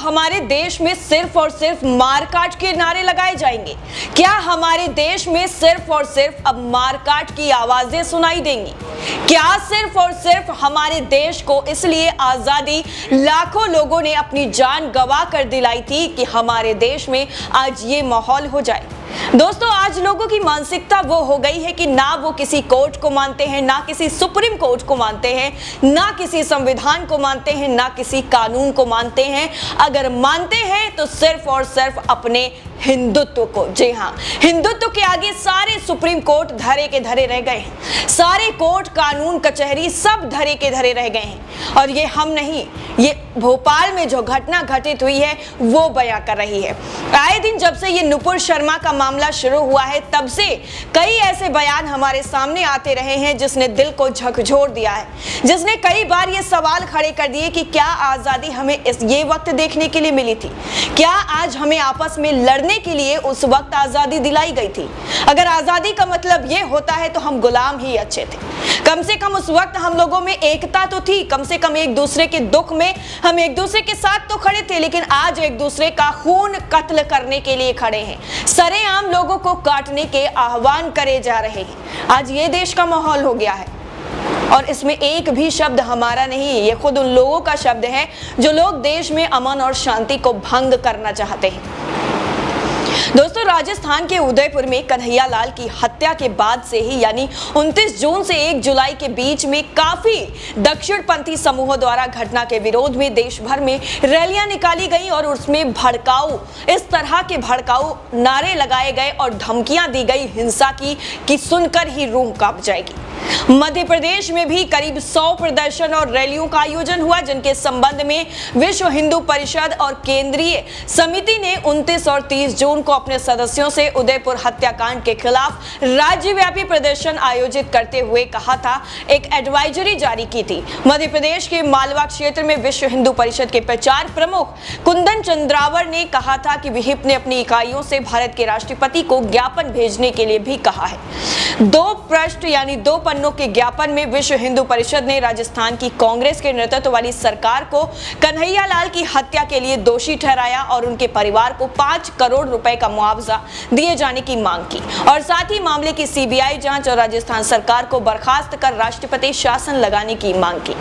हमारे देश में सिर्फ और सिर्फ मारकाट के नारे लगाए जाएंगे? क्या हमारे देश में सिर्फ और सिर्फ अब मारकाट की आवाजें सुनाई देंगी? क्या सिर्फ और सिर्फ हमारे देश को इसलिए आजादी लाखों लोगों ने अपनी जान गंवा कर दिलाई थी कि हमारे देश में आज ये माहौल हो जाए? दोस्तों, आज लोगों की मानसिकता वो हो गई है कि ना वो किसी कोर्ट को मानते हैं, ना किसी सुप्रीम कोर्ट को मानते हैं, ना किसी संविधान को मानते हैं, ना किसी कानून को मानते हैं। अगर मानते हैं तो सिर्फ और सिर्फ अपने हिंदुत्व को। जी हाँ, हिंदुत्व के आगे सारे सुप्रीम कोर्ट धरे के धरे रह गए हैं, सारे कोर्ट कानून कचहरी सब धरे के धरे रह गए हैं। और ये हम नहीं, ये भोपाल में जो घटना घटित हुई है वो बयां कर रही है। आए दिन जब से ये नुपुर शर्मा का मामला शुरू हुआ है तब से कई ऐसे बयान हमारे सामने आते रहे हैं जिसने दिल को झकझोर दिया है, जिसने कई बार ये सवाल खड़े कर दिए कि क्या आजादी हमें ये वक्त देखने के लिए मिली थी? क्या आज हमें आपस में लड़ने के लिए उस वक्त आजादी दिलाई गई थी? अगर आजादी का मतलब ये होता है तो हम गुलाम ही अच्छे थे। कम से कम उस वक्त हम लोगों में एकता तो थी, कम से कम एक दूसरे के दुख में हम एक दूसरे के साथ तो खड़े थे। लेकिन आज एक दूसरे का खून कत्ल करने के लिए खड़े हैं, सरेआम लोगों को काटने के आह्वान करे जा रहे हैं। आज ये देश का माहौल हो गया है और इसमें एक भी शब्द हमारा नहीं है, ये खुद उन लोगों का शब्द है जो लोग देश में अमन और शांति को भंग करना चाहते हैं। दोस्तों, राजस्थान के उदयपुर में कन्हैया लाल की हत्या के बाद से ही यानी 29 जून से 1 जुलाई के बीच में काफी दक्षिणपंथी समूहों द्वारा घटना के विरोध में देश भर में रैलियां निकाली गई और उसमें इस तरह के भड़काऊ नारे लगाए गए और धमकियां दी गई हिंसा की कि सुनकर ही रूह कांप जाएगी। मध्य प्रदेश में भी करीब 100 प्रदर्शन और रैलियों का आयोजन हुआ, जिनके संबंध में विश्व हिंदू परिषद और केंद्रीय समिति ने 29 और 30 जून को अपने सदस्यों से उदयपुर हत्याकांड के खिलाफ राज्यव्यापी प्रदर्शन आयोजित करते हुए कहा था, एक एडवाइजरी जारी की थी। मध्य प्रदेश के मालवा क्षेत्र में विश्व हिंदू परिषद के प्रचार प्रमुख कुंदन चंद्रावर ने कहा था कि विहिप ने अपनी इकाइयों से भारत के राष्ट्रपति को ज्ञापन भेजने के लिए भी कहा है। 2 पृष्ठ यानी 2 पन्नों के ज्ञापन में विश्व हिंदू परिषद ने राजस्थान की कांग्रेस के नेतृत्व वाली सरकार को कन्हैया लाल की हत्या के लिए दोषी ठहराया और उनके परिवार को 5 करोड़ रुपए का मुआवजा दिए जाने की मांग की और साथ ही मामले की सीबीआई जांच और राजस्थान सरकार को बर्खास्त कर राष्ट्रपति शासन लगाने की मांग की।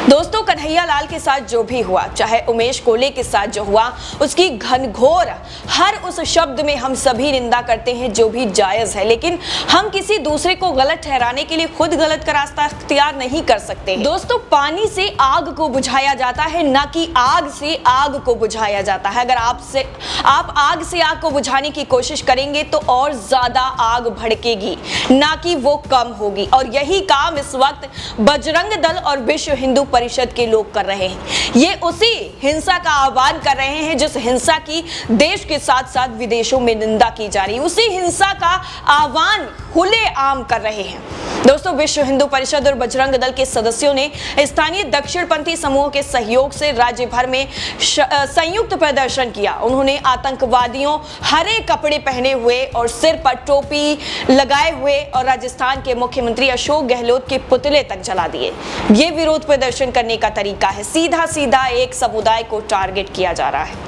दोस्तों, कन्हैया लाल के साथ जो भी हुआ, चाहे उमेश कोले के साथ जो हुआ, उसकी घनघोर हर उस शब्द में हम सभी निंदा करते हैं जो भी जायज है, लेकिन हम किसी दूसरे को गलत ठहराने के लिए खुद गलत का रास्ता इख्तियार नहीं कर सकते। दोस्तों, पानी से आग को बुझाया जाता है, ना कि आग से आग को बुझाया जाता है। अगर आप आग से आग को बुझाने की कोशिश करेंगे तो और ज्यादा आग भड़केगी, ना कि वो कम होगी। और यही काम इस वक्त बजरंग दल और विश्व हिंदू परिषद के लोग कर रहे हैं। ये उसी हिंसा का आह्वान कर रहे हैं जिस हिंसा की देश के साथ साथ विदेशों में निंदा की जा रही है, उसी हिंसा का आह्वान खुलेआम कर रहे हैं। दोस्तों, विश्व हिंदू परिषद और बजरंग दल के सदस्यों ने स्थानीय दक्षिणपंथी समूहों के सहयोग से राज्य भर में संयुक्त प्रदर्शन किया। उन्होंने आतंकवादियों हरे कपड़े पहने हुए और सिर पर टोपी लगाए हुए और राजस्थान के मुख्यमंत्री अशोक गहलोत के पुतले तक जला दिए। ये विरोध प्रदर्शन करने का तरीका है, सीधा सीधा एक समुदाय को टारगेट किया जा रहा है।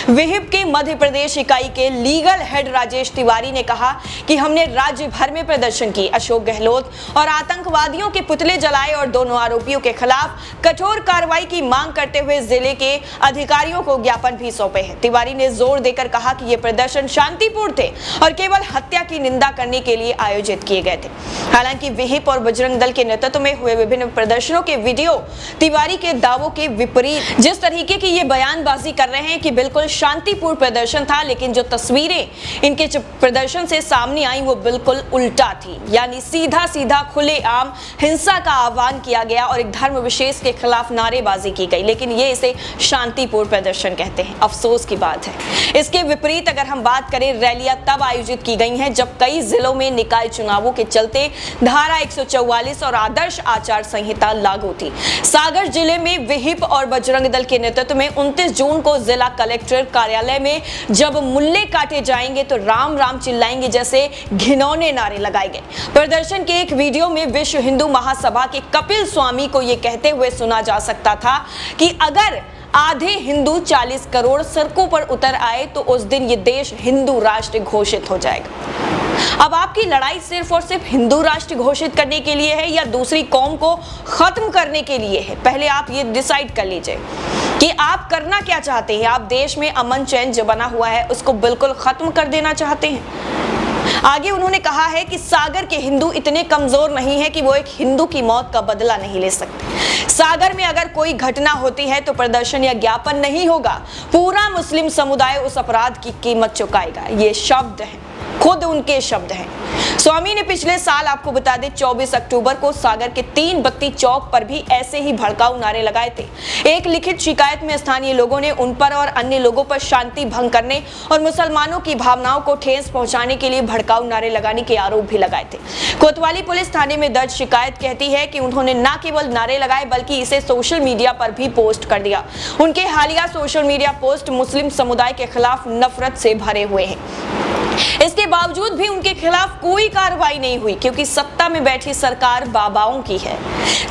विहिप के मध्य प्रदेश इकाई के लीगल हेड राजेश तिवारी ने कहा कि हमने राज्य भर में प्रदर्शन की, अशोक गहलोत और आतंकवादियों के पुतले जलाए और दोनों आरोपियों के खिलाफ कठोर कार्रवाई की मांग करते हुए जिले के अधिकारियों को ज्ञापन भी सौंपे हैं। तिवारी ने जोर देकर कहा कि ये प्रदर्शन शांतिपूर्ण थे और केवल हत्या की निंदा करने के लिए आयोजित किए गए थे। हालांकि विहिप और बजरंग दल के नेतृत्व में हुए विभिन्न प्रदर्शनों के वीडियो तिवारी के दावों के विपरीत जिस तरीके की ये बयानबाजी कर रहे हैं कि बिल्कुल शांतिपूर्ण प्रदर्शन था, लेकिन जो तस्वीरें इनके प्रदर्शन से सामने आई वो बिल्कुल उल्टा थी, यानी सीधा सीधा खुलेआम हिंसा का आह्वान किया गया और एक धर्म विशेष के खिलाफ नारेबाजी की गई, लेकिन ये इसे शांतिपूर्ण प्रदर्शन कहते हैं। अफसोस की बात है। इसके विपरीत अगर हम बात करें, रैलियां तब आयोजित की गई हैं जब कई जिलों में निकाय चुनावों के चलते धारा 144 और आदर्श आचार संहिता लागू थी। सागर जिले में विहिप और बजरंग दल के नेतृत्व में 29 जून को जिला कलेक्टर कार्यालय में जब मुल्ले काटे जाएंगे तो राम राम चिल्लाएंगे जैसे घिनौने नारे लगाए गए। प्रदर्शन के एक वीडियो में विश्व हिंदू महासभा के कपिल स्वामी को यह कहते हुए सुना जा सकता था कि अगर आधे हिंदू 40 करोड़ सड़कों पर उतर आए तो उस दिन ये देश हिंदू राष्ट्र घोषित हो जाएगा। अब आपकी लड़ाई सिर्फ और सिर्फ हिंदू राष्ट्र घोषित करने के लिए है या दूसरी कौम को खत्म करने के लिए है? पहले आप ये डिसाइड कर लीजिए कि आप करना क्या चाहते हैं। आप देश में अमन चैन जो बना हुआ है उसको बिल्कुल खत्म कर देना चाहते हैं। आगे उन्होंने कहा है कि सागर के हिंदू इतने कमजोर नहीं है कि वो एक हिंदू की मौत का बदला नहीं ले सकते। सागर में अगर कोई घटना होती है तो प्रदर्शन या ज्ञापन नहीं होगा, पूरा मुस्लिम समुदाय उस अपराध की कीमत चुकाएगा। ये शब्द है, खुद उनके शब्द हैं। स्वामी ने पिछले साल, आपको बता दें, 24 अक्टूबर को सागर के 3 बत्ती चौक पर भी ऐसे ही भड़काऊ नारे लगाए थे। एक लिखित शिकायत में स्थानीय लोगों ने उन पर और अन्य लोगों पर शांति भंग करने और मुसलमानों की भावनाओं को ठेस पहुंचाने के लिए भड़काऊ नारे लगाने के आरोप भी लगाए थे। कोतवाली पुलिस थाने में दर्ज शिकायत कहती है कि उन्होंने न केवल नारे लगाए बल्कि इसे सोशल मीडिया पर भी पोस्ट कर दिया। उनके हालिया सोशल मीडिया पोस्ट मुस्लिम समुदाय के खिलाफ नफरत से भरे हुए हैं। इसके बावजूद भी उनके खिलाफ कोई कार्रवाई नहीं हुई क्योंकि सत्ता में बैठी सरकार बाबाओं की है।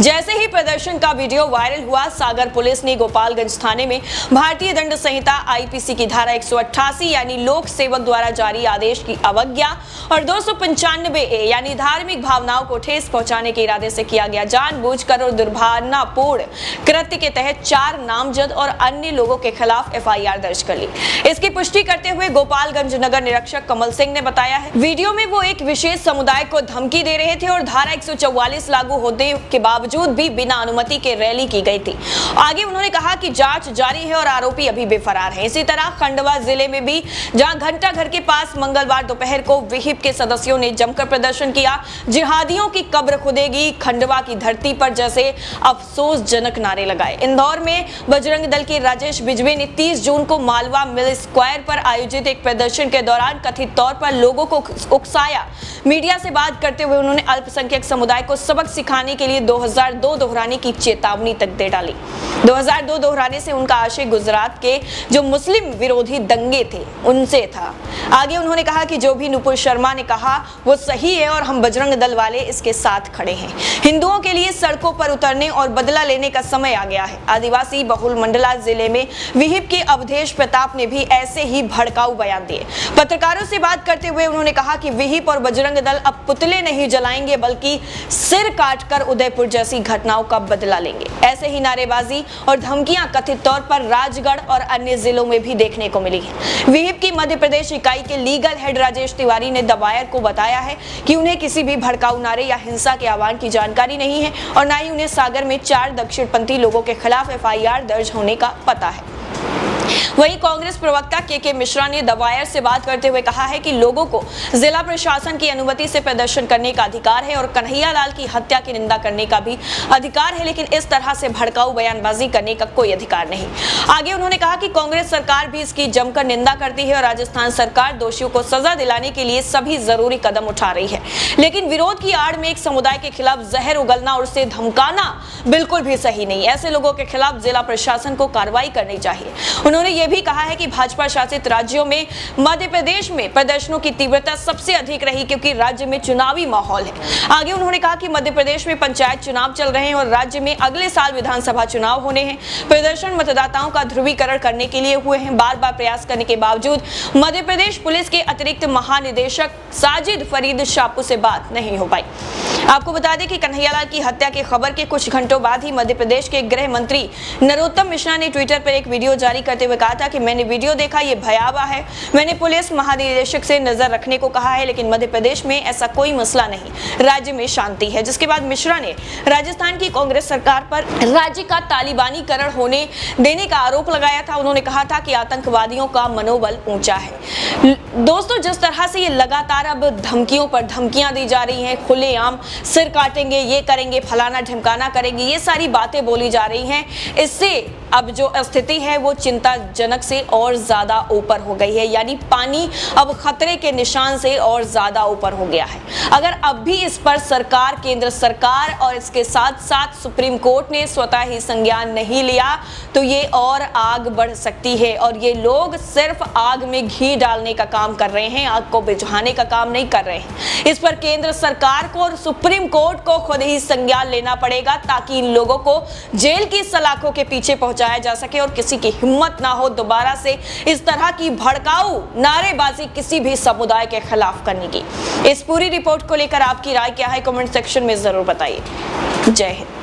जैसे ही प्रदर्शन का वीडियो वायरल हुआ, सागर पुलिस ने गोपालगंज थाने में भारतीय दंड संहिता आईपीसी की धारा 188 यानी लोक सेवक द्वारा जारी आदेश की अवज्ञा और 295 यानी धार्मिक भावनाओं को ठेस पहुंचाने के इरादे से किया गया जानबूझकर और दुर्भावनापूर्ण कृत्य के तहत 4 नामजद और अन्य लोगों के खिलाफ एफआईआर दर्ज कर ली। इसकी पुष्टि करते हुए गोपालगंज नगर निरीक्षक कमल सिंह ने बताया है, वीडियो में वो एक विशेष समुदाय को धमकी दे रहे थे और धारा 144 लागू होने के बावजूद भी बिना अनुमति के रैली की गई थी। आगे उन्होंने कहा कि जांच जारी है और आरोपी अभी भी फरार है। इसी तरह खंडवा जिले में भी, जहां घंटा घर के पास मंगलवार दोपहर को विहिप के सदस्यों ने जमकर प्रदर्शन किया, जिहादियों की कब्र खुदेगी खंडवा की धरती पर जैसे अफसोसजनक नारे लगाए। इंदौर में बजरंग दल के राजेश बिजवे ने 30 जून को मालवा मिल स्क्वायर पर आयोजित एक प्रदर्शन के दौरान कथित तौर पर लोगों को उकसाया। मीडिया से बात करते हुए उन्होंने अल्पसंख्यक समुदाय को सबक सिखाने के लिए 2002 दोहराने की चेतावनी तक दे डाली। 2002 दोहराने से उनका आशय गुजरात के जो मुस्लिम विरोधी दंगे थे उनसे था। आगे उन्होंने कहा कि जो भी नुपुर शर्मा ने कहा वो सही है और हम बजरंग दल वाले इसके साथ खड़े हैं। हिंदुओं के लिए सड़कों पर उतरने और बदला लेने का समय आ गया है। आदिवासी बहुल मंडला जिले में विहिप के अवधेश प्रताप ने भी ऐसे ही भड़काऊ बयान दिए। पत्रकारों से बात करते हुए उन्होंने कहा कि विहिप और बजरंग दल अब पुतले नहीं जलाएंगे बल्कि सिर काटकर उदयपुर जैसी घटनाओं का बदला लेंगे। ऐसे ही नारेबाजी और धमकियां कथित तौर पर राजगढ़ और अन्य जिलों में भी देखने को मिली है। विहिप की मध्य प्रदेश इकाई के लीगल हेड राजेश तिवारी ने दबायर को बताया है कि उन्हें किसी भी भड़काऊ नारे या हिंसा के आह्वान की जानकारी नहीं है और न ही उन्हें सागर में 4 दक्षिणपंथी लोगों के खिलाफ एफआईआर दर्ज होने का पता है। वहीं कांग्रेस प्रवक्ता के मिश्रा ने दवायर से बात करते हुए कहा है कि लोगों को जिला प्रशासन की अनुमति से प्रदर्शन करने का अधिकार है और कन्हैया लाल की हत्या की निंदा करने का भी अधिकार है, लेकिन इस तरह से भड़काऊ बयानबाजी करने का कोई अधिकार नहीं। आगे उन्होंने कहा कि कांग्रेस सरकार भी इसकी जमकर निंदा करती है और राजस्थान सरकार दोषियों को सजा दिलाने के लिए सभी जरूरी कदम उठा रही है, लेकिन विरोध की आड़ में एक समुदाय के खिलाफ जहर उगलना और उसे धमकाना बिल्कुल भी सही नहीं। ऐसे लोगों के खिलाफ जिला प्रशासन को कार्रवाई करनी चाहिए। उन्होंने यह भी कहा है कि भाजपा शासित राज्यों में मध्य प्रदेश में प्रदर्शनों की तीव्रता सबसे अधिक रही क्योंकि राज्य में चुनावी माहौल है। आगे उन्होंने कहा कि मध्य प्रदेश में पंचायत चुनाव चल रहे हैं और राज्य में अगले साल विधानसभा चुनाव होने हैं। प्रदर्शन मतदाताओं का ध्रुवीकरण करने के लिए हुए हैं। बार बार प्रयास करने के बावजूद मध्य प्रदेश पुलिस के अतिरिक्त महानिदेशक साजिद फरीद शापू से बात नहीं हो पाई। आपको बता दें कि कन्हैयालाल की हत्या की खबर के कुछ घंटों बाद ही मध्य प्रदेश के गृह मंत्री नरोत्तम मिश्रा ने ट्विटर पर एक वीडियो जारी करते हुए कहा था कि मैंने वीडियो देखा, ये भयावह है। मैंने पुलिस महानिदेशक से नजर रखने को कहा है, लेकिन मध्य प्रदेश में ऐसा कोई मसला नहीं, राज्य में शांति है। जिसके बाद मिश्रा ने राजस्थान की कांग्रेस सरकार पर राज्य का तालिबानीकरण होने देने का आरोप लगाया था। उन्होंने कहा था कि आतंकवादियों का मनोबल ऊंचा है। दोस्तों, जिस तरह से ये लगातार अब धमकियों पर धमकियां दी जा रही हैं, खुलेआम सिर काटेंगे, ये करेंगे, फलाना ढिमकाना करेंगे, ये सारी बातें बोली जा रही हैं, इससे अब जो स्थिति है वो चिंताजनक से और ज्यादा ऊपर हो गई है। यानी पानी अब खतरे के निशान से और ज्यादा ऊपर हो गया है। अगर अब भी इस पर सरकार, केंद्र सरकार और इसके साथ साथ सुप्रीम कोर्ट ने स्वतः ही संज्ञान नहीं लिया तो ये और आग बढ़ सकती है और ये लोग सिर्फ आग में घी डालने का काम कर रहे हैं, आग को बुझाने का काम नहीं कर रहे हैं। इस पर केंद्र सरकार को और सुप्रीम कोर्ट को खुद ही संज्ञान लेना पड़ेगा ताकि इन लोगों को जेल की सलाखों के पीछे पहुंचा बचाया जा सके और किसी की हिम्मत ना हो दोबारा से इस तरह की भड़काऊ नारेबाजी किसी भी समुदाय के खिलाफ करने की। इस पूरी रिपोर्ट को लेकर आपकी राय क्या है, कमेंट सेक्शन में जरूर बताइए। जय हिंद।